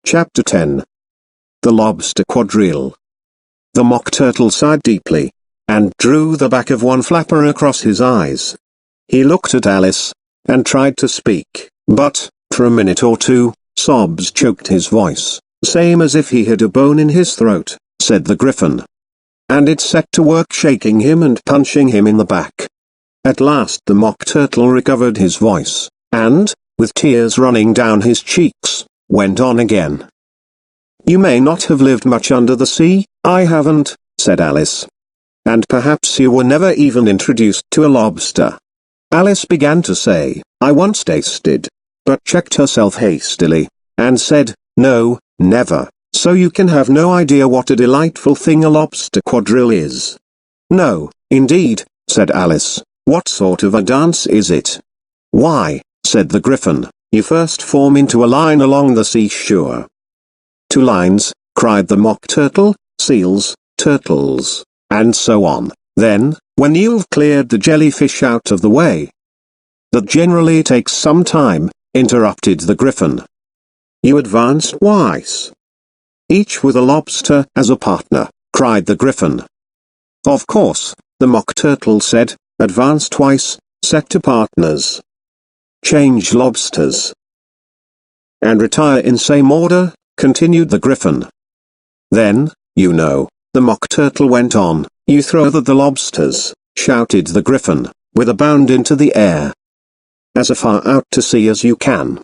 Chapter 10. The Lobster Quadrille. The Mock Turtle sighed deeply, and drew the back of one flapper across his eyes. He looked at Alice, and tried to speak, but, for a minute or two, sobs choked his voice, same as if he had a bone in his throat, said the Griffin. And it set to work shaking him and punching him in the back. At last the Mock Turtle recovered his voice, and, with tears running down his cheeks, went on again. "You may not have lived much under the sea, I haven't," said Alice. "And perhaps you were never even introduced to a lobster." Alice began to say, "I once tasted," but checked herself hastily, and said, "No, never, so you can have no idea what a delightful thing a lobster quadrille is." "No, indeed," said Alice. "What sort of a dance is it?" "Why," said the Griffin, "you first form into a line along the seashore." "Two lines," cried the Mock Turtle, "seals, turtles, and so on. Then, when you've cleared the jellyfish out of the way." "That generally takes some time," interrupted the Griffin. "You advance twice, each with a lobster as a partner," cried the Griffin. "Of course," the Mock Turtle said, "advance twice, set to partners. Change lobsters. And retire in same order," continued the Griffin. "Then, you know," the Mock Turtle went on, "you throw the lobsters," shouted the Griffin, with a bound into the air, "as far out to sea as you can."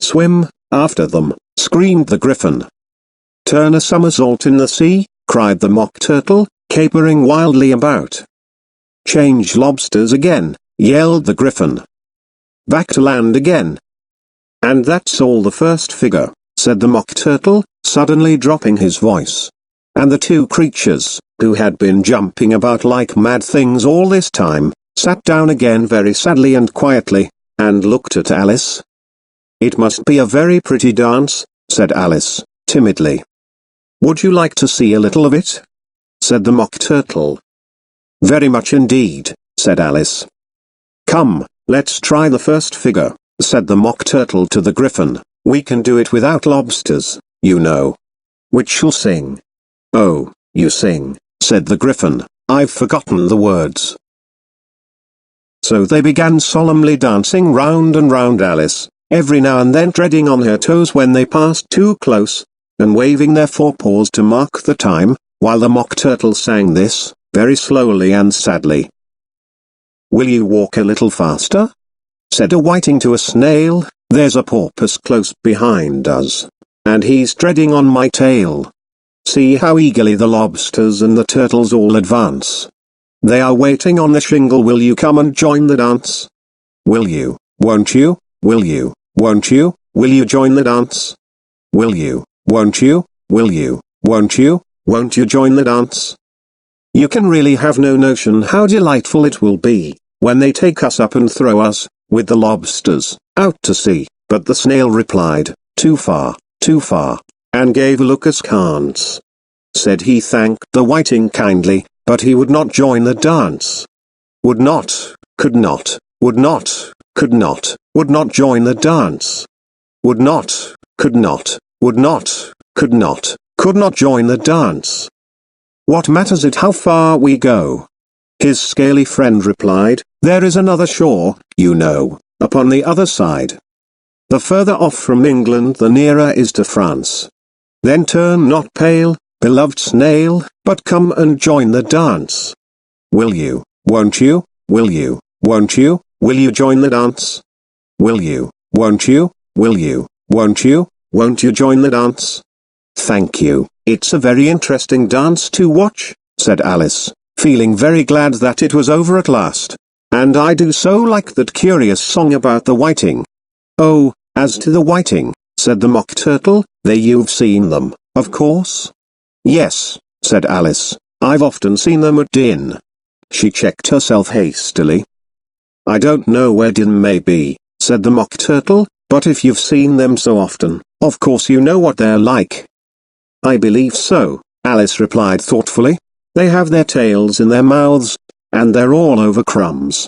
"Swim after them," screamed the Griffin. "Turn a somersault in the sea," cried the Mock Turtle, capering wildly about. "Change lobsters again," yelled the Griffin. "Back to land again." "And that's all the first figure," said the Mock Turtle, suddenly dropping his voice. And the two creatures, who had been jumping about like mad things all this time, sat down again very sadly and quietly, and looked at Alice. "It must be a very pretty dance," said Alice, timidly. "Would you like to see a little of it?" said the Mock Turtle. "Very much indeed," said Alice. "Come, let's try the first figure," said the Mock Turtle to the Griffin. "We can do it without lobsters, you know." "Which shall sing?" "Oh, you sing," said the Griffin. "I've forgotten the words." So they began solemnly dancing round and round Alice, every now and then treading on her toes when they passed too close, and waving their forepaws to mark the time, while the Mock Turtle sang this, very slowly and sadly. "Will you walk a little faster?" said a whiting to a snail. "There's a porpoise close behind us, and he's treading on my tail. See how eagerly the lobsters and the turtles all advance. They are waiting on the shingle. Will you come and join the dance? Will you, won't you, will you, won't you, will you join the dance? Will you, won't you, will you, won't you join the dance?" You can really have no notion how delightful it will be, when they take us up and throw us, with the lobsters, out to sea. But the snail replied, too far, and gave a look askance. Said he thanked the whiting kindly, but he would not join the dance. Would not, could not, would not, could not, would not join the dance. Would not, could not, would not, could not join the dance. What matters it how far we go? His scaly friend replied, there is another shore, you know, upon the other side. The further off from England the nearer is to France. Then turn not pale, beloved snail, but come and join the dance. Will you, won't you, will you, won't you, will you join the dance? Will you, won't you, will you, won't you join the dance? Thank you, it's a very interesting dance to watch, said Alice, feeling very glad that it was over at last. And I do so like that curious song about the whiting. Oh, as to the whiting, said the Mock Turtle, you've seen them, of course? Yes, said Alice, I've often seen them at Din. She checked herself hastily. I don't know where Din may be, said the Mock Turtle, but if you've seen them so often, of course you know what they're like. I believe so, Alice replied thoughtfully. They have their tails in their mouths, and they're all over crumbs.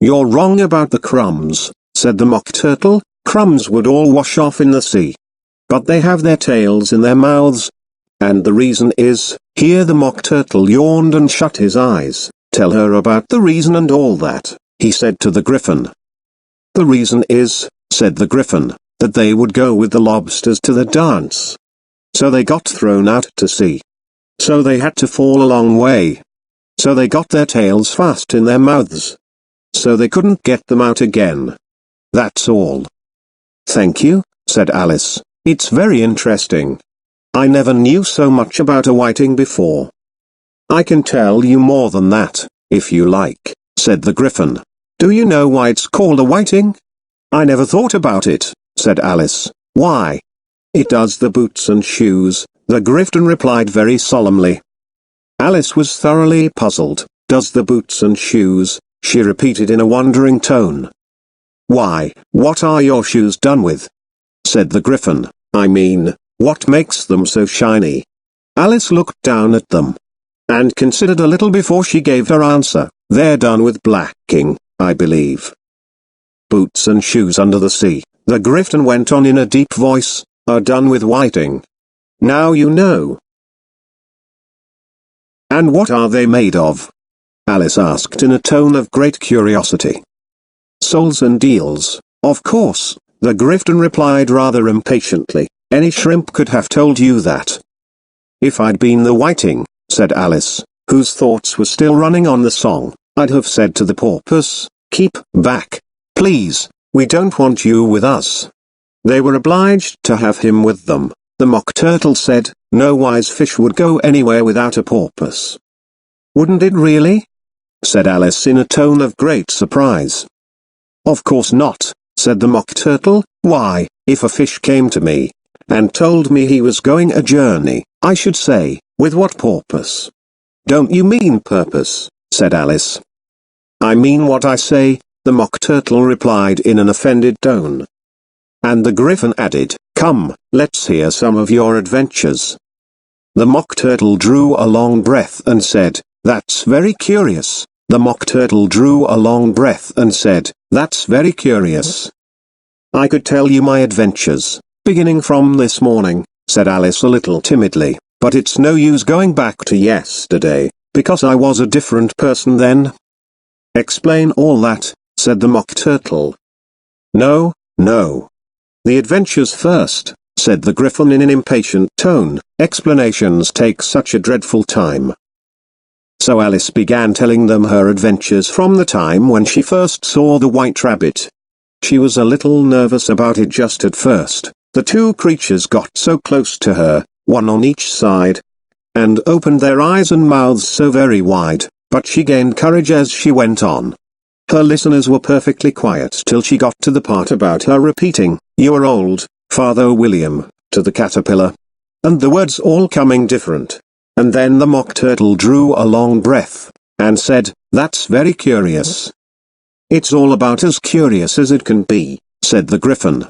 You're wrong about the crumbs, said the Mock Turtle. Crumbs would all wash off in the sea. but they have their tails in their mouths. And the reason is, here the Mock Turtle yawned and shut his eyes. Tell her about the reason and all that, he said to the Griffin. The reason is, said the Griffin, that they would go with the lobsters to the dance. So they got thrown out to sea. So they had to fall a long way. So they got their tails fast in their mouths. So they couldn't get them out again. That's all. Thank you, said Alice. It's very interesting. I never knew so much about a whiting before. I can tell you more than that, if you like, said the Griffin. Do you know why it's called a whiting? I never thought about it, said Alice. Why? It does the boots and shoes, the Griffin replied very solemnly. Alice was thoroughly puzzled. Does the boots and shoes, she repeated in a wondering tone. Why, what are your shoes done with? Said the Griffin. I mean, what makes them so shiny? Alice looked down at them and considered a little before she gave her answer. They're done with blacking, I believe. Boots and shoes under the sea, the Griffin went on in a deep voice, are done with whiting. Now you know. And what are they made of? Alice asked in a tone of great curiosity. Soles and eels, of course, the Griffin replied rather impatiently. Any shrimp could have told you that. If I'd been the whiting, said Alice, whose thoughts were still running on the song, I'd have said to the porpoise, keep back, please, we don't want you with us. They were obliged to have him with them. The Mock Turtle said, no wise fish would go anywhere without a porpoise. Wouldn't it really? Said Alice in a tone of great surprise. Of course not, said the Mock Turtle. Why, if a fish came to me and told me he was going a journey, I should say, with what purpose? Don't you mean purpose, said Alice. I mean what I say, the Mock Turtle replied in an offended tone. And the Griffin added, come, let's hear some of your adventures. The Mock Turtle drew a long breath and said, that's very curious. The Mock Turtle drew a long breath and said, that's very curious. I could tell you my adventures, beginning from this morning, said Alice a little timidly, but it's no use going back to yesterday, because I was a different person then. Explain all that, said the Mock Turtle. No, no. The adventures first, said the Griffin in an impatient tone. Explanations take such a dreadful time. So Alice began telling them her adventures from the time when she first saw the white rabbit. She was a little nervous about it just at first. The two creatures got so close to her, one on each side, and opened their eyes and mouths so very wide, but she gained courage as she went on. Her listeners were perfectly quiet till she got to the part about her repeating, you are old, Father William, to the caterpillar. And the words all coming different. And then the Mock Turtle drew a long breath, and said, that's very curious. It's all about as curious as it can be, said the Griffin.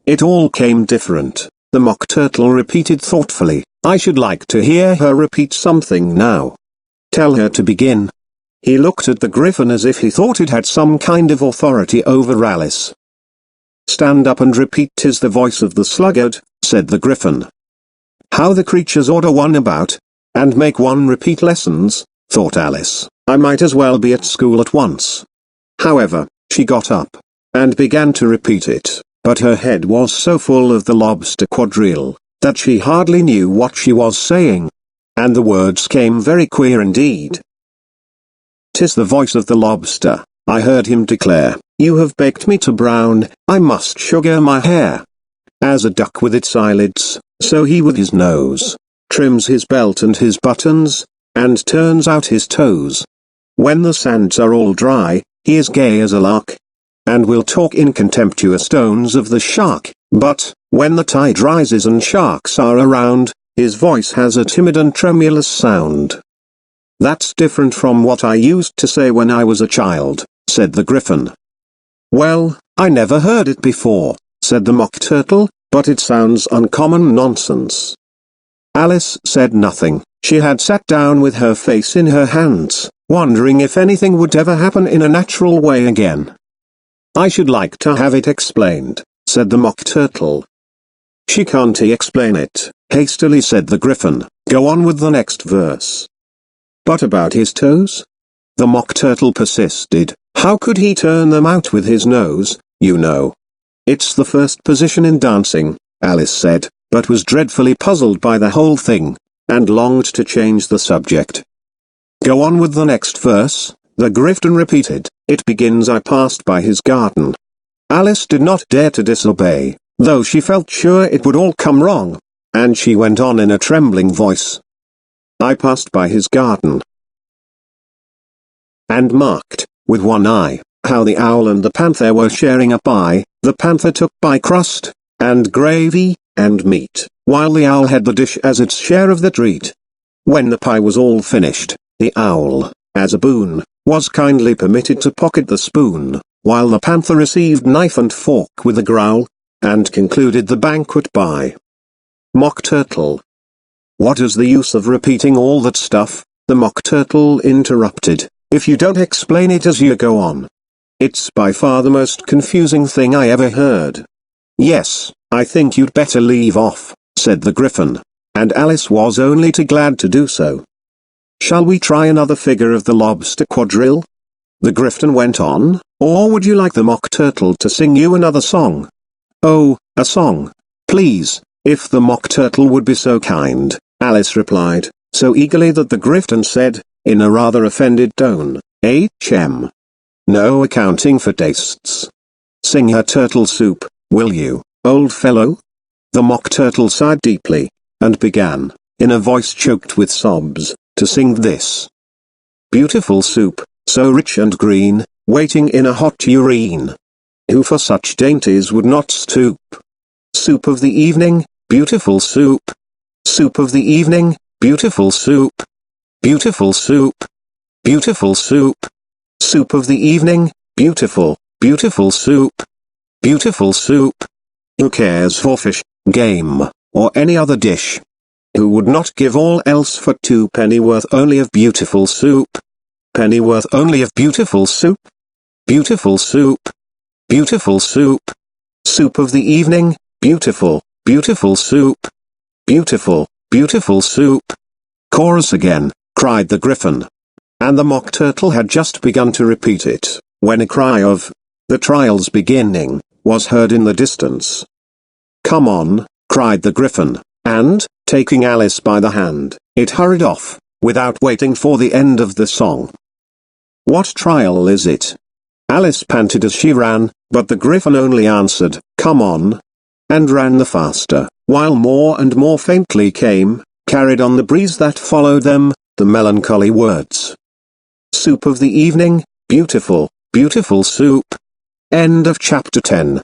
It all came different, the Mock Turtle repeated thoughtfully. I should like to hear her repeat something now. Tell her to begin. He looked at the Griffin as if he thought it had some kind of authority over Alice. Stand up and repeat, 'tis the voice of the sluggard, said the Griffin. How the creatures order one about, and make one repeat lessons, thought Alice. I might as well be at school at once. However, she got up, and began to repeat it, but her head was so full of the lobster quadrille, that she hardly knew what she was saying. And the words came very queer indeed. 'Tis the voice of the lobster, I heard him declare, you have baked me to brown, I must sugar my hair. As a duck with its eyelids, so he with his nose, trims his belt and his buttons, and turns out his toes. When the sands are all dry, he is gay as a lark, and will talk in contemptuous tones of the shark, but, when the tide rises and sharks are around, his voice has a timid and tremulous sound. That's different from what I used to say when I was a child, said the Griffin. Well, I never heard it before, said the Mock Turtle, but it sounds uncommon nonsense. Alice said nothing. She had sat down with her face in her hands, wondering if anything would ever happen in a natural way again. I should like to have it explained, said the Mock Turtle. She can't explain it, hastily said the Griffin. Go on with the next verse. But about his toes? The Mock Turtle persisted. How could he turn them out with his nose, you know? It's the first position in dancing, Alice said, but was dreadfully puzzled by the whole thing, and longed to change the subject. Go on with the next verse, the Griffin repeated. It begins I passed by his garden. Alice did not dare to disobey, though she felt sure it would all come wrong, and she went on in a trembling voice. I passed by his garden, and marked, with one eye, how the owl and the panther were sharing a pie. The panther took pie crust, and gravy, and meat, while the owl had the dish as its share of the treat. When the pie was all finished, the owl, as a boon, was kindly permitted to pocket the spoon, while the panther received knife and fork with a growl, and concluded the banquet by Mock Turtle. What is the use of repeating all that stuff? The Mock Turtle interrupted, if you don't explain it as you go on. It's by far the most confusing thing I ever heard. Yes, I think you'd better leave off, said the Griffin, and Alice was only too glad to do so. Shall we try another figure of the lobster quadrille? The Griffin went on, or would you like the Mock Turtle to sing you another song? Oh, a song, please, if the Mock Turtle would be so kind, Alice replied, so eagerly that the Griffin said, in a rather offended tone, H.M. No accounting for tastes. Sing her turtle soup, will you, old fellow? The Mock Turtle sighed deeply, and began, in a voice choked with sobs, to sing this. Beautiful soup, so rich and green, waiting in a hot tureen. Who for such dainties would not stoop? Soup of the evening, beautiful soup. Soup of the evening, beautiful soup. Beautiful soup. Beautiful soup. Soup of the evening, beautiful, beautiful soup. Beautiful soup. Who cares for fish, game, or any other dish? Who would not give all else for 2 pennyworth only of beautiful soup? Pennyworth only of beautiful soup? Beautiful soup. Beautiful soup. Soup of the evening, beautiful, beautiful soup. Beautiful, beautiful soup. Chorus again, cried the Griffin. And the Mock Turtle had just begun to repeat it, when a cry of, the trial's beginning, was heard in the distance. Come on, cried the Griffin, and, taking Alice by the hand, it hurried off, without waiting for the end of the song. What trial is it? Alice panted as she ran, but the Griffin only answered, come on, and ran the faster, while more and more faintly came, carried on the breeze that followed them, the melancholy words. Soup of the evening, beautiful, beautiful soup. End of chapter 10.